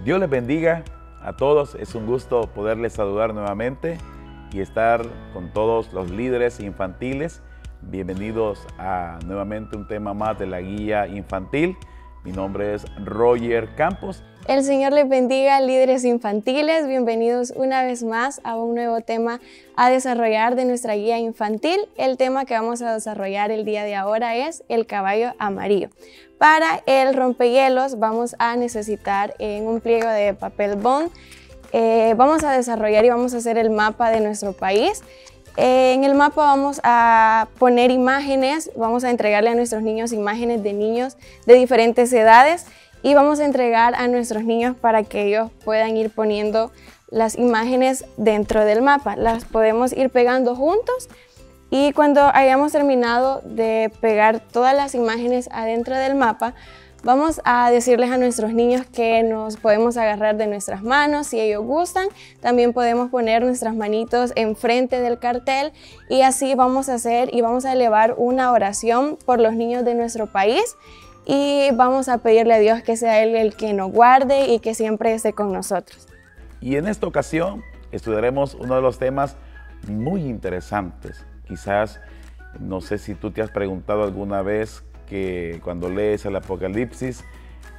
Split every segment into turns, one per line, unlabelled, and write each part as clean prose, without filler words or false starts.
Dios les bendiga a todos. Es un gusto poderles saludar nuevamente y estar con todos los líderes infantiles. Bienvenidos a nuevamente un tema más de la guía infantil. Mi nombre es Roger Campos.
El Señor les bendiga, líderes infantiles. Bienvenidos una vez más a un nuevo tema a desarrollar de nuestra guía infantil. El tema que vamos a desarrollar el día de ahora es el caballo amarillo. Para el rompehielos vamos a necesitar un pliego de papel bond. Vamos a desarrollar y vamos a hacer el mapa de nuestro país. En el mapa vamos a poner imágenes, vamos a entregarle a nuestros niños imágenes de niños de diferentes edades y vamos a entregar a nuestros niños para que ellos puedan ir poniendo las imágenes dentro del mapa. Las podemos ir pegando juntos y cuando hayamos terminado de pegar todas las imágenes adentro del mapa, vamos a decirles a nuestros niños que nos podemos agarrar de nuestras manos si ellos gustan. También podemos poner nuestras manitos enfrente del cartel y así vamos a hacer y vamos a elevar una oración por los niños de nuestro país y vamos a pedirle a Dios que sea Él el que nos guarde y que siempre esté con nosotros.
Y en esta ocasión estudiaremos uno de los temas muy interesantes. Quizás, no sé si tú te has preguntado alguna vez que cuando lees el Apocalipsis,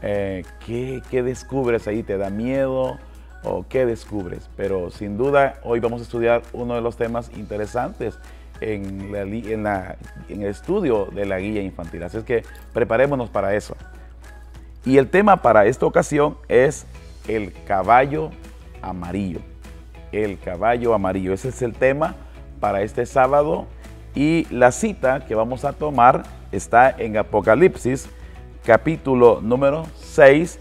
¿qué descubres ahí? ¿Te da miedo o qué descubres? Pero sin duda hoy vamos a estudiar uno de los temas interesantes en el estudio de la guía infantil. Así es que preparémonos para eso. Y el tema para esta ocasión es el caballo amarillo. El caballo amarillo. Ese es el tema para este sábado. Y la cita que vamos a tomar está en Apocalipsis, capítulo número 6,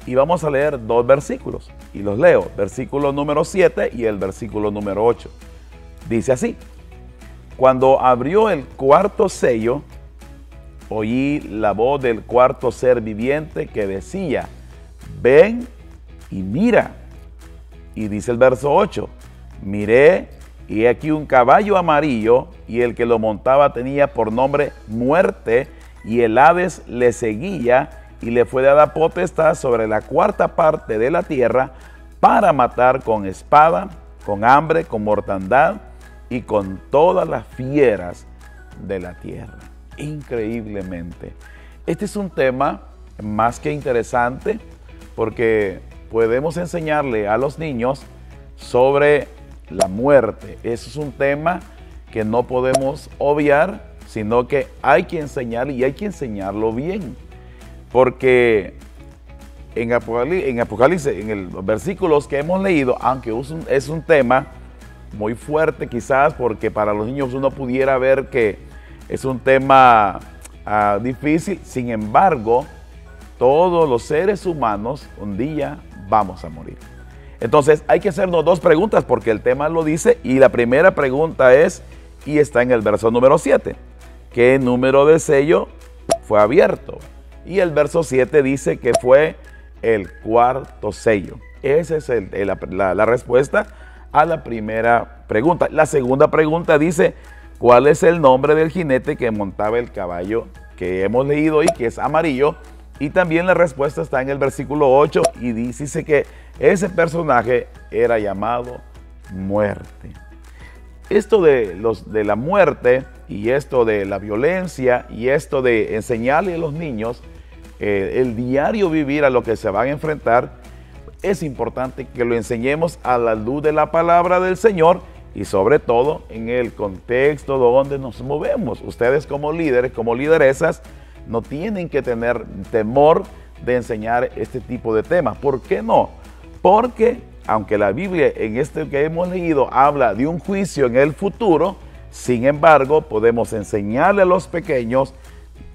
y vamos a leer dos versículos. Y los leo, versículo número 7 y el versículo número 8. Dice así: Cuando abrió el cuarto sello, oí la voz del cuarto ser viviente que decía: ven y mira. Y dice el verso 8: miré, y aquí un caballo amarillo, y el que lo montaba tenía por nombre Muerte, y el Hades le seguía, y le fue dada potestad sobre la cuarta parte de la tierra para matar con espada, con hambre, con mortandad y con todas las fieras de la tierra. Increíblemente. Este es un tema más que interesante porque podemos enseñarle a los niños sobre la muerte. Eso es un tema que no podemos obviar, sino que hay que enseñar y hay que enseñarlo bien. Porque en Apocalipsis, en los versículos que hemos leído, aunque es un tema muy fuerte quizás, porque para los niños uno pudiera ver que es un tema difícil, sin embargo, todos los seres humanos un día vamos a morir. Entonces hay que hacernos dos preguntas porque el tema lo dice, y la primera pregunta es, y está en el verso número 7, ¿qué número de sello fue abierto? Y el verso 7 dice que fue el cuarto sello. Esa es la respuesta a la primera pregunta. La segunda pregunta dice, ¿cuál es el nombre del jinete que montaba el caballo que hemos leído hoy, que es amarillo? Y también la respuesta está en el versículo 8 y dice que ese personaje era llamado Muerte. Esto de la muerte y esto de la violencia y esto de enseñarle a los niños el diario vivir a lo que se van a enfrentar, es importante que lo enseñemos a la luz de la palabra del Señor y sobre todo en el contexto donde nos movemos. Ustedes como líderes, como lideresas, no tienen que tener temor de enseñar este tipo de temas. ¿Por qué no? Porque aunque la Biblia en este que hemos leído habla de un juicio en el futuro, sin embargo podemos enseñarle a los pequeños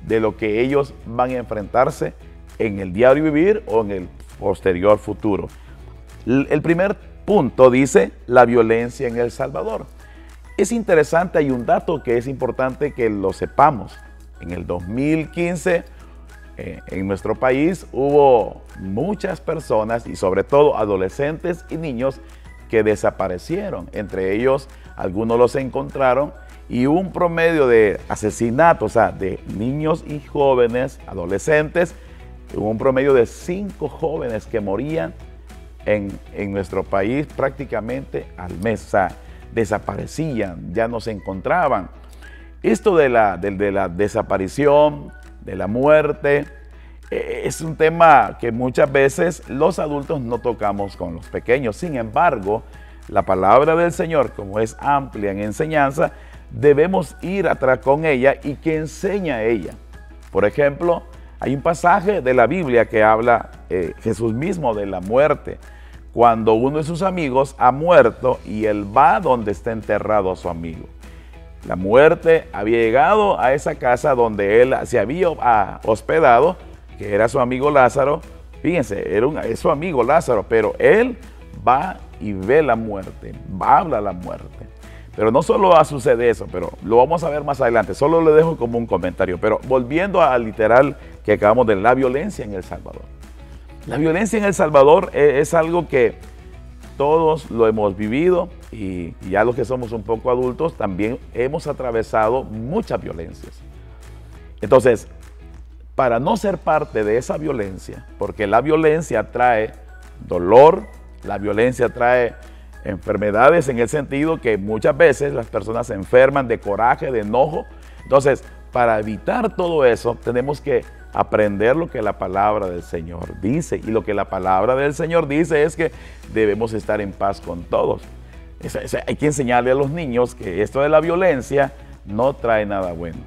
de lo que ellos van a enfrentarse en el diario vivir o en el posterior futuro. El primer punto dice la violencia en El Salvador. Es interesante, hay un dato que es importante que lo sepamos. En el 2015, en nuestro país hubo muchas personas y sobre todo adolescentes y niños que desaparecieron. Entre ellos, algunos los encontraron y hubo un promedio de asesinatos, o sea, de niños y jóvenes, adolescentes, hubo un promedio de 5 jóvenes que morían en nuestro país prácticamente al mes. O sea, desaparecían, ya no se encontraban. Esto de la desaparición, de la muerte, es un tema que muchas veces los adultos no tocamos con los pequeños. Sin embargo, la palabra del Señor, como es amplia en enseñanza, debemos ir atrás con ella y que enseña a ella. Por ejemplo, hay un pasaje de la Biblia que habla Jesús mismo de la muerte, cuando uno de sus amigos ha muerto y él va donde está enterrado a su amigo. La muerte había llegado a esa casa donde él se había hospedado, que era su amigo Lázaro. Fíjense, es su amigo Lázaro, pero él va y ve la muerte, habla la muerte. Pero no solo sucede eso, pero lo vamos a ver más adelante. Solo le dejo como un comentario. Pero volviendo al literal que acabamos de la violencia en El Salvador. La violencia en El Salvador es algo que todos lo hemos vivido y ya los que somos un poco adultos también hemos atravesado muchas violencias. Entonces, para no ser parte de esa violencia, porque la violencia trae dolor, la violencia trae enfermedades en el sentido que muchas veces las personas se enferman de coraje, de enojo. Entonces, para evitar todo eso, tenemos que aprender lo que la palabra del Señor dice. Y lo que la palabra del Señor dice es que debemos estar en paz con todos. Hay que enseñarle a los niños que esto de la violencia no trae nada bueno.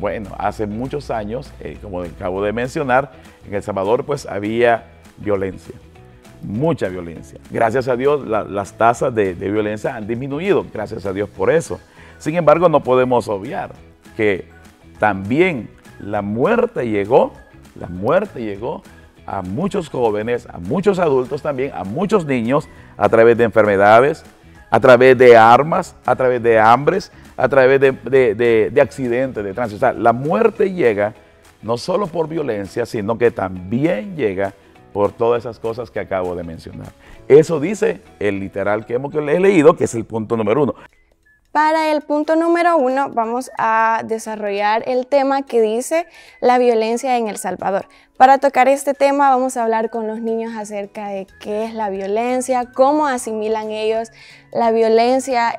Bueno, hace muchos años, como acabo de mencionar, en El Salvador pues había violencia. Mucha violencia. Gracias a Dios las tasas de violencia han disminuido, gracias a Dios por eso. Sin embargo, no podemos obviar que también la muerte llegó a muchos jóvenes, a muchos adultos también, a muchos niños, a través de enfermedades, a través de armas, a través de hambres, a través de accidentes de tránsito. O sea, la muerte llega no solo por violencia, sino que también llega por todas esas cosas que acabo de mencionar. Eso dice el literal que hemos leído, que es el punto número 1.
Para el punto número 1 vamos a desarrollar el tema que dice la violencia en El Salvador. Para tocar este tema vamos a hablar con los niños acerca de qué es la violencia, cómo asimilan ellos la violencia,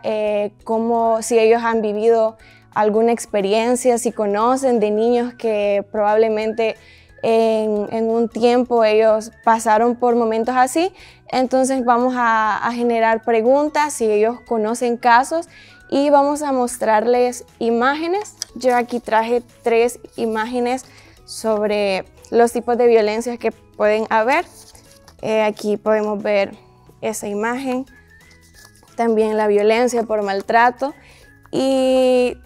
si ellos han vivido alguna experiencia, si conocen de niños que probablemente en un tiempo ellos pasaron por momentos así. Entonces vamos a generar preguntas si ellos conocen casos y vamos a mostrarles imágenes. Yo aquí traje 3 imágenes sobre los tipos de violencia que pueden haber. Aquí podemos ver esa imagen, también la violencia por maltrato, y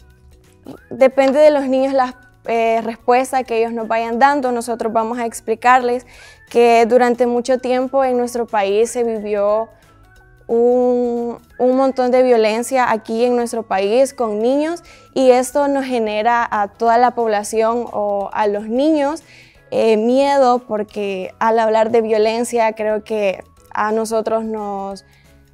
depende de los niños las respuesta que ellos nos vayan dando. Nosotros vamos a explicarles que durante mucho tiempo en nuestro país se vivió un montón de violencia aquí en nuestro país con niños, y esto nos genera a toda la población o a los niños miedo, porque al hablar de violencia creo que a nosotros nos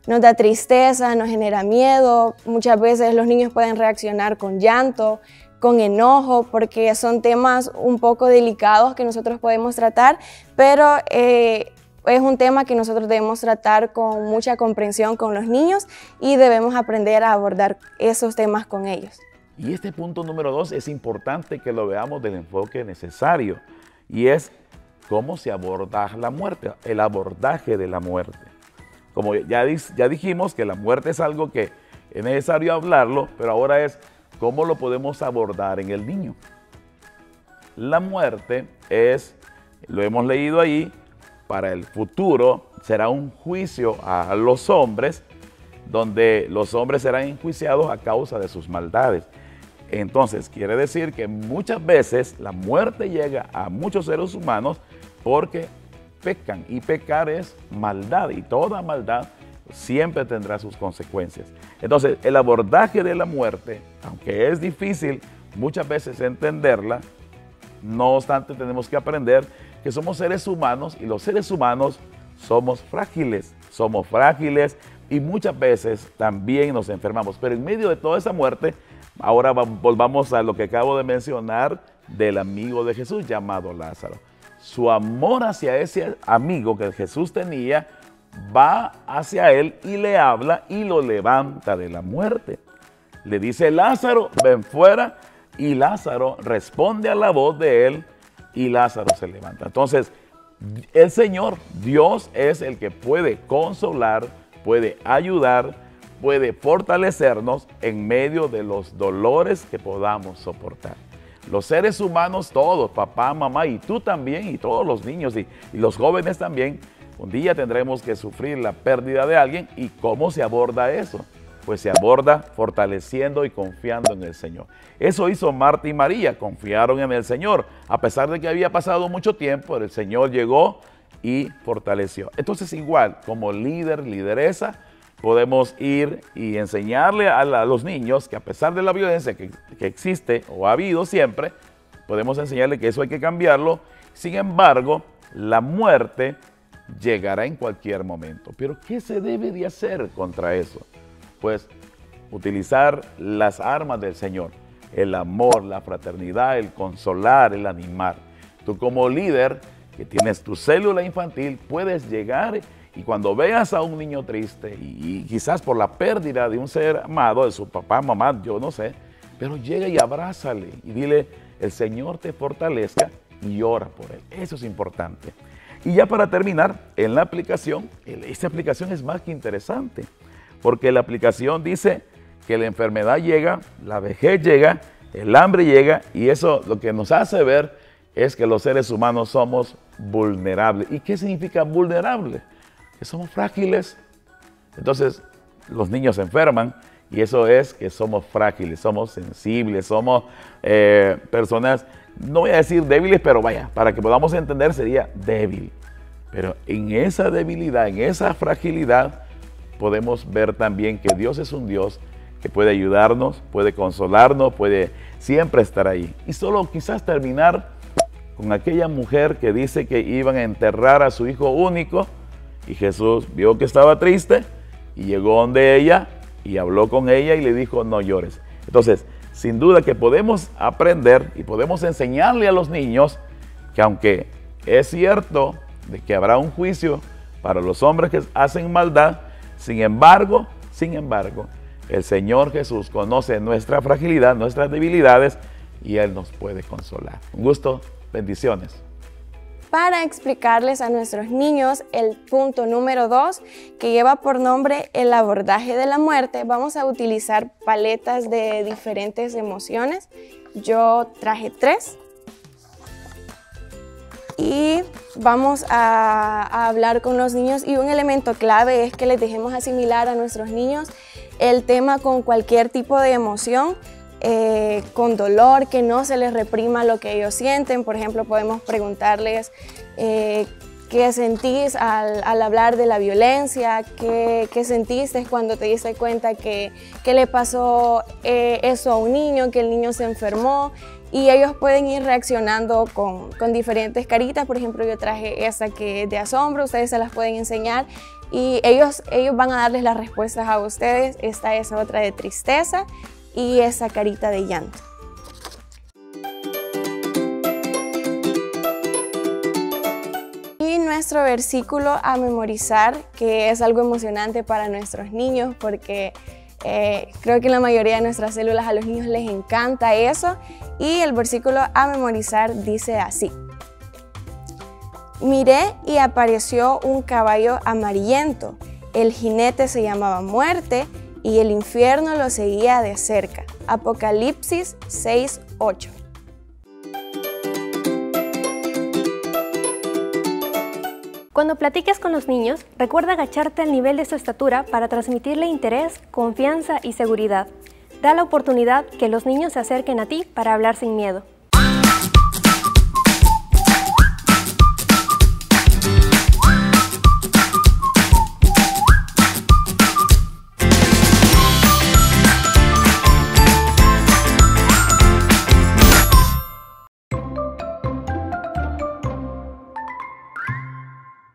da tristeza, nos genera miedo. Muchas veces los niños pueden reaccionar con llanto, con enojo, porque son temas un poco delicados que nosotros podemos tratar, pero es un tema que nosotros debemos tratar con mucha comprensión con los niños y debemos aprender a abordar esos temas con ellos.
Y este punto número 2 es importante que lo veamos del enfoque necesario, y es cómo se aborda la muerte, el abordaje de la muerte. Como ya dijimos que la muerte es algo que es necesario hablarlo, pero ahora es cómo lo podemos abordar en el niño. La muerte es, lo hemos leído ahí, para el futuro será un juicio a los hombres, donde los hombres serán enjuiciados a causa de sus maldades. Entonces, quiere decir que muchas veces la muerte llega a muchos seres humanos porque pecan, y pecar es maldad, y toda maldad siempre tendrá sus consecuencias. Entonces, el abordaje de la muerte, aunque es difícil muchas veces entenderla, no obstante tenemos que aprender que somos seres humanos, y los seres humanos somos frágiles y muchas veces también nos enfermamos. Pero en medio de toda esa muerte, ahora volvamos a lo que acabo de mencionar del amigo de Jesús llamado Lázaro. Su amor hacia ese amigo que Jesús tenía va hacia él y le habla y lo levanta de la muerte. Le dice, Lázaro, ven fuera, y Lázaro responde a la voz de él y Lázaro se levanta. Entonces, el Señor, Dios, es el que puede consolar, puede ayudar, puede fortalecernos en medio de los dolores que podamos soportar. Los seres humanos todos, papá, mamá, y tú también, y todos los niños y los jóvenes también, un día tendremos que sufrir la pérdida de alguien. ¿Y cómo se aborda eso? Pues se aborda fortaleciendo y confiando en el Señor. Eso hizo Marta y María, confiaron en el Señor. A pesar de que había pasado mucho tiempo, el Señor llegó y fortaleció. Entonces igual, como líder, lideresa, podemos ir y enseñarle a los niños que a pesar de la violencia que existe o ha habido siempre, podemos enseñarle que eso hay que cambiarlo. Sin embargo, la muerte llegará en cualquier momento. Pero ¿qué se debe de hacer contra eso? Pues utilizar las armas del Señor, el amor, la fraternidad, el consolar, el animar. Tú como líder que tienes tu célula infantil puedes llegar y cuando veas a un niño triste y quizás por la pérdida de un ser amado, de su papá, mamá, yo no sé, pero llega y abrázale y dile, el Señor te fortalezca y ora por él. Eso es importante. Y ya para terminar, en la aplicación, esta aplicación es más que interesante, porque la aplicación dice que la enfermedad llega, la vejez llega, el hambre llega, y eso lo que nos hace ver es que los seres humanos somos vulnerables. ¿Y qué significa vulnerable? Que somos frágiles. Entonces, los niños se enferman, y eso es que somos frágiles, somos sensibles, somos personas, no voy a decir débiles, pero vaya, para que podamos entender sería débil. Pero en esa debilidad, en esa fragilidad, podemos ver también que Dios es un Dios que puede ayudarnos, puede consolarnos, puede siempre estar ahí. Y solo quizás terminar con aquella mujer que dice que iban a enterrar a su hijo único y Jesús vio que estaba triste y llegó donde ella y habló con ella y le dijo, no llores. Entonces, sin duda que podemos aprender y podemos enseñarle a los niños que aunque es cierto de que habrá un juicio para los hombres que hacen maldad, sin embargo, el Señor Jesús conoce nuestra fragilidad, nuestras debilidades, y Él nos puede consolar. Un gusto, bendiciones.
Para explicarles a nuestros niños el punto número 2, que lleva por nombre el abordaje de la muerte, vamos a utilizar paletas de diferentes emociones. Yo traje 3. Y vamos a hablar con los niños, y un elemento clave es que les dejemos asimilar a nuestros niños el tema con cualquier tipo de emoción, con dolor, que no se les reprima lo que ellos sienten. Por ejemplo, podemos preguntarles qué sentís al hablar de la violencia, qué sentiste cuando te diste cuenta que le pasó eso a un niño, que el niño se enfermó. Y ellos pueden ir reaccionando con diferentes caritas. Por ejemplo, yo traje esa que es de asombro, ustedes se las pueden enseñar y ellos van a darles las respuestas a ustedes. Esta es otra de tristeza y esa carita de llanto. Y nuestro versículo a memorizar, que es algo emocionante para nuestros niños porque creo que en la mayoría de nuestras células a los niños les encanta eso. Y el versículo a memorizar dice así: miré y apareció un caballo amarillento, el jinete se llamaba Muerte y el infierno lo seguía de cerca. Apocalipsis 6:8.
Cuando platiques con los niños, recuerda agacharte al nivel de su estatura para transmitirle interés, confianza y seguridad. Da la oportunidad que los niños se acerquen a ti para hablar sin miedo.